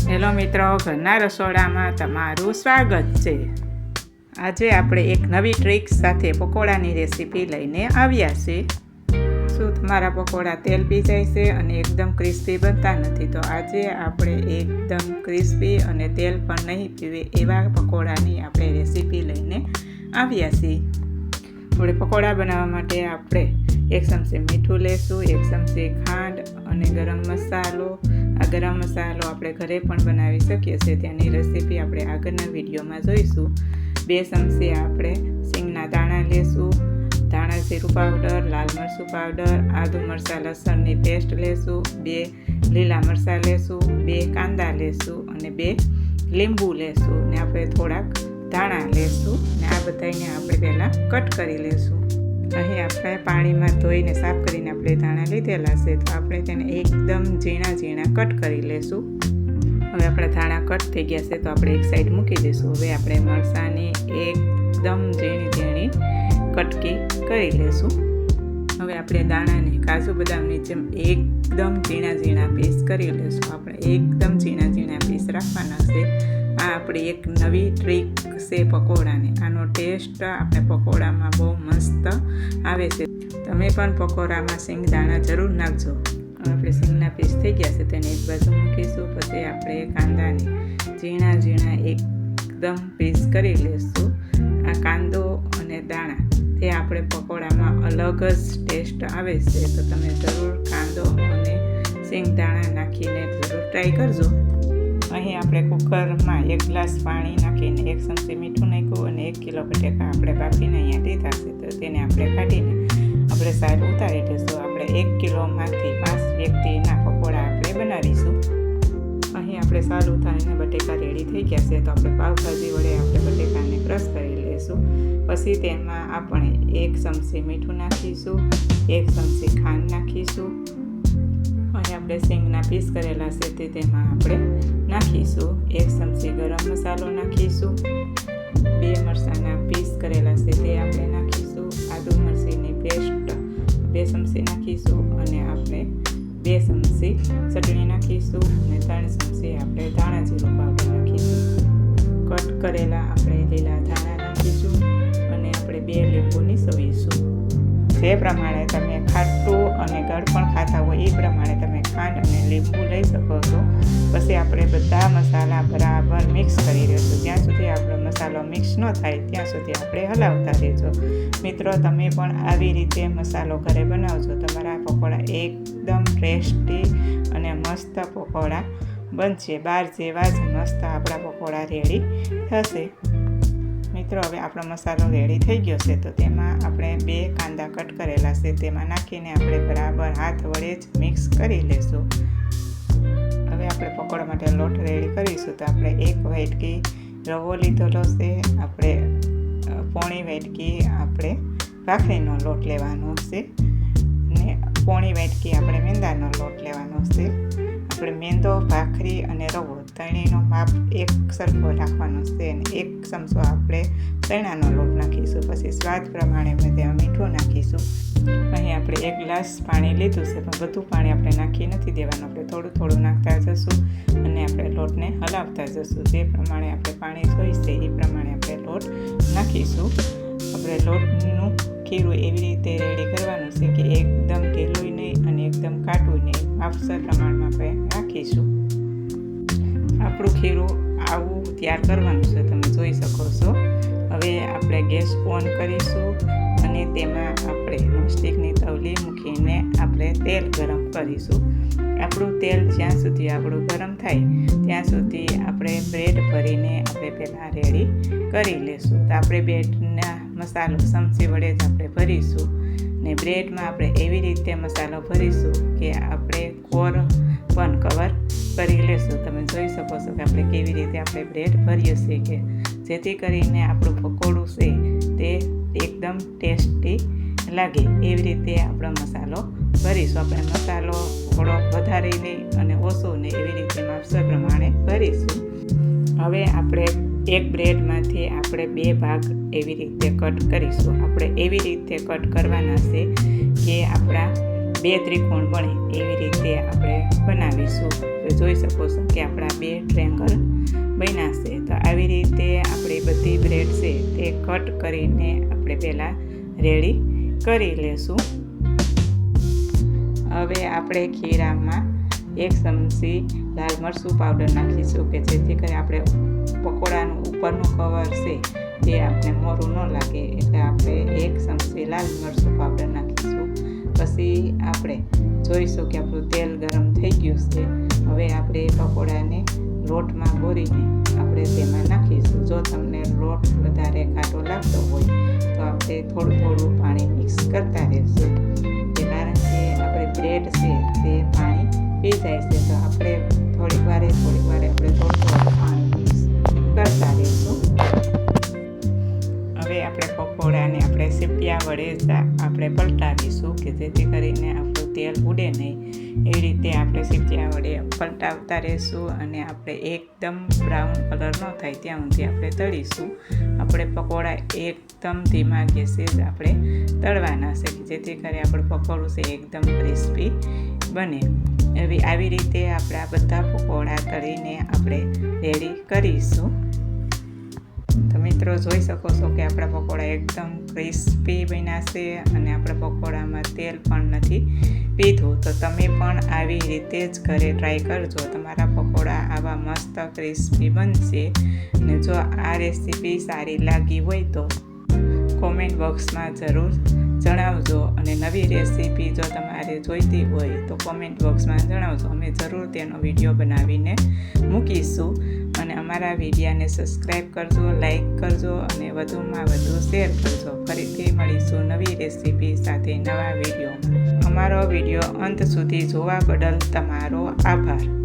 Hello મિત્રો, ઘરના રસોડામાં તમારું સ્વાગત છે। આજે આપણે એક નવી ટ્રીક સાથે પકોડાની રેસીપી લઈને આવ્યા છે। શું તમારા પકોડા તેલ પી જાય છે અને એકદમ ક્રિસ્પી બનતા નથી? તો આજે આપણે એકદમ ક્રિસ્પી અને તેલ પણ નહીં પીવે એવા પકોડાની આપણે રેસીપી લઈને આવ્યા છીએ। આપણે પકોડા બનાવવા માટે આપણે 1 ચમચી મીઠું લેશું, 1 ચમચી ખાંડ અને ગરમ મસાલો। આ ગરમ મસાલો આપણે ઘરે પણ બનાવી શકીએ છીએ, તેની રેસીપી આપણે આગળના વિડીયોમાં જોઈશું। 2 ચમચી આપણે સિંગના દાણા લેશું, ધાણા જીરું પાવડર, લાલ મરચું પાવડર, આદુ મરચાં લસણની પેસ્ટ લેશું, 2 લીલા મરચાં લેશું, 2 કાંદા લેશું અને 2 લીંબુ લેશું ને આપણે થોડાક ધાણા લેશું ને આ બધાને આપણે પહેલાં કટ કરી લેશું। અહીં આપણે પાણીમાં ધોઈને સાફ કરીને આપણે ધાણા લીધેલા છે, તો આપણે તેને એકદમ ઝીણા ઝીણા કટ કરી લેશું। હવે આપણા ધાણા કટ થઈ ગયા છે, તો આપણે એક સાઈડ મૂકી દઈશું। હવે આપણે મરચાંની એકદમ ઝીણી ઝીણી કટકી કરી લેશું। હવે આપણે દાણાને કાજુ બદામની જેમ એકદમ ઝીણા ઝીણા પીસ કરી લેશું। આપણે એકદમ ઝીણા ઝીણા પીસ રાખવાના છે। આ આપણી એક નવી ટ્રીક છે પકોડાની। આનો ટેસ્ટ આપણે પકોડામાં બહુ મસ્ત આવે છે। તમે પણ પકોડામાં સિંગ દાણા જરૂર નાખજો। આપણે સિંગના પીસ થઈ ગયા છે, તેને એક બાજુ મૂકીશું। પછી આપણે કાંદાને ઝીણા ઝીણા એકદમ પીસ કરી લઈશું। આ કાંદો અને દાણા તે આપણે પકોડામાં અલગ જ ટેસ્ટ આવે છે, તો તમે જરૂર કાંદો અને સિંગ દાણા નાખીને જરૂર ટ્રાય કરજો। અહીં આપણે કુકરમાં 1 ગ્લાસ પાણી નાખીને 1 ચમચી મીઠું નાખ્યું અને 1 કિલો બટેકા આપણે બાફીને અહીંયા લીધા છે, તો તેને આપણે કાઢીને આપણે સાઈડ ઉતારી દઈશું। આપણે 1 કિલોમાંથી 5 વ્યક્તિના પકોડા આપણે બનાવીશું। અહીં આપણે સાલ ઉતારીને બટેકા રેડી થઈ ગયા છે, તો આપણે પાવભાજી વડે આપણે બટેકાને ક્રશ કરી લઈશું। પછી તેમાં આપણે 1 ચમચી મીઠું નાખીશું, 1 ચમચી ખાંડ નાખીશું। અહીં આપણે સિંગના પીસ કરેલા છે તે તેમાં આપણે નાખીશું। 1 ચમચી ગરમ મસાલો નાખીશું, 2 મરચાંના પીસ કરેલા છે તે આપણે નાખીશું, આદુ મરચીની પેસ્ટ 2 ચમચી નાખીશું અને આપણે 2 ચમચી ચટણી નાખીશું અને 3 ચમચી આપણે ધાણા જીરું પાવડર નાખીશું। કટ કરેલા આપણે લીલા ધાણા નાખીશું અને આપણે 2 લીંબુ નીસવીશું। જે પ્રમાણે તમે ખાટું અને ગળ પણ ખાતા હોય એ પ્રમાણે તમે ખાંડ અને લીંબુ લઈ શકો છો। પછી આપણે બધા મસાલા બરાબર મિક્સ કરી દઈશું। જ્યાં સુધી આપણો મસાલો મિક્સ ન થાય ત્યાં સુધી આપણે હલાવતા રહેજો। મિત્રો, તમે પણ આવી રીતે મસાલો ઘરે બનાવજો, તમારા પકોડા એકદમ ટેસ્ટી અને મસ્ત પકોડા બનશે। બહાર જેવા જ મસ્ત આપણા પકોડા રેડી થશે। મિત્રો, હવે આપણો મસાલો રેડી થઈ ગયો છે, તો તેમાં આપણે 2 કાંદા કટ કરેલા છે તેમાં નાખીને આપણે બરાબર હાથ વડે જ મિક્સ કરી લેશું। હવે આપણે પકોડા માટે લોટ રેડી કરીશું, તો આપણે 1 વાટકી રવો લીધેલો છે, આપણે પોણી વાટકી આપણે ભાખરીનો લોટ લેવાનો છે અને પોણી વાટકી આપણે મેંદાનો લોટ લેવાનો છે। આપણે મેંદો, ભાખરી અને રવો ત્રણેયનો માપ એક સરખો રાખવાનો છે અને 1 ચમચો આપણે ચણાનો લોટ નાખીશું। પછી સ્વાદ પ્રમાણે અમે તેમાં મીઠું નાખીશું। અહીં આપણે 1 ગ્લાસ પાણી લીધું છે, પણ બધું પાણી આપણે નાખી નથી દેવાનું, આપણે થોડું થોડું નાખતા જશું અને આપણે લોટને હલાવતા જશું। જે પ્રમાણે આપણે પાણી જોઈશે એ પ્રમાણે આપણે લોટ નાખીશું। આપણે લોટનું ખીરું એવી રીતે રેડી કરવાનું છે કે એકદમ ઢીલું નહીં અને એકદમ કાટું નહીં, માપસર પ્રમાણમાં આપણે રાખીશું। આપણું ખીરું આવું તૈયાર કરવાનું છે, તમે જોઈ શકો છો। હવે આપણે ગેસ ઓન કરીશું અને તેમાં આપણે નોનસ્ટિકની તવલી મૂકીને આપણે તેલ ગરમ કરીશું। આપણું તેલ જ્યાં સુધી આપણું ગરમ થાય ત્યાં સુધી આપણે બ્રેડ ભરીને આપણે પહેલાં રેડી કરી લઈશું। તો આપણે બ્રેડના મસાલો ચમચી વડે જ આપણે ભરીશું ને બ્રેડમાં આપણે એવી રીતે મસાલો ભરીશું કે આપણે કોર પણ કવર કરી લેશું। તમે જોઈ શકો છો કે આપણે કેવી રીતે આપણે બ્રેડ ભરીએ છીએ, કે જેથી કરીને આપણું પકોડું છે તે એકદમ ટેસ્ટી લાગે એવી રીતે આપણો મસાલો ભરીશું। આપણે મસાલો થોડોક વધારે નહીં અને ઓછો નહીં, એવી રીતે માપસર પ્રમાણે ભરીશું। હવે આપણે એક બ્રેડમાંથી આપણે 2 ભાગ એવી રીતે કટ કરીશું। આપણે એવી રીતે કટ કરવાના છે કે આપણા 2 ત્રિકોણ બને એવી રીતે આપણે બનાવીશું. તો જોઈ શકો છો કે આપણા 2 ટ્રાયેંગલ બન્યા છે. તો આવી રીતે આપણે બધી બ્રેડ છે તે કટ કરીને આપણે પહેલાં રેડી કરી લેશું. હવે આપણે ખીરામાં 1 ચમચી લાલ મરચું પાવડર નાખીશું કે જેથી કરી આપણે પકોડાનું ઉપરનું કવર છે તે આપણે મોરું ન લાગે, એટલે આપણે 1 ચમચી લાલ મરચું પાવડર નાખીશું. પછી આપણે જોઈશું કે આપણું તેલ ગરમ થઈ ગયું છે. હવે આપણે પકોડાને લોટમાં બોરીને આપણે તેમાં નાખીશું. જો તમને લોટ વધારે ઘાટો લાગતો હોય તો આપણે થોડું થોડું પાણી મિક્સ કરતા રહેશું, કારણ કે આપણે બ્રેડ છે તે પાણી પી જાય છે. તો આપણે થોડીક વારે આપણે થોડું થોડું પાણી મિક્સ કરતા રહીશું. હવે આપણે પકોડાને આપણે સીપિયા વડે આપણે પલટાવીશું કે જેથી કરીને આપણું તેલ ઉડે નહીં. એવી રીતે આપણે સીપિયા વડે પલટાવતા રહીશું અને આપણે એકદમ બ્રાઉન કલર ન થાય ત્યાં સુધી આપણે તળીશું. આપણે પકોડા એકદમ ધીમા ગેસે જ આપણે તળવાના છે કે જેથી કરી આપણું પકોડું છે એકદમ ક્રિસ્પી બને. આવી રીતે આપણે આ બધા પકોડા તળીને આપણે રેડી કરીશું. તો મિત્રો જોઈ શકો છો કે આપણા પકોડા એકદમ ક્રિસ્પી બન્યા છે અને આપણા પકોડામાં તેલ પણ નથી પીધું. તો તમે પણ આવી રીતે જ ઘરે ટ્રાય કરજો, તમારા પકોડા આવા મસ્ત ક્રિસ્પી બનશે. અને જો આ રેસીપી સારી લાગી હોય તો કોમેન્ટ બોક્સમાં જરૂર જણાવજો, અને નવી રેસીપી જો તમારે જોઈતી હોય તો કોમેન્ટ બોક્સમાં જણાવજો. અમે જરૂર તેનો વિડીયો બનાવીને મૂકીશું. અને અમારા વિડીયોને સબસ્ક્રાઈબ કરજો, લાઈક કરજો અને વધુમાં વધુ શેર કરજો. ફરીથી મળીશું નવી રેસીપી સાથે નવા વિડીયોમાં. અમારો વિડીયો અંત સુધી જોવા બદલ તમારો આભાર.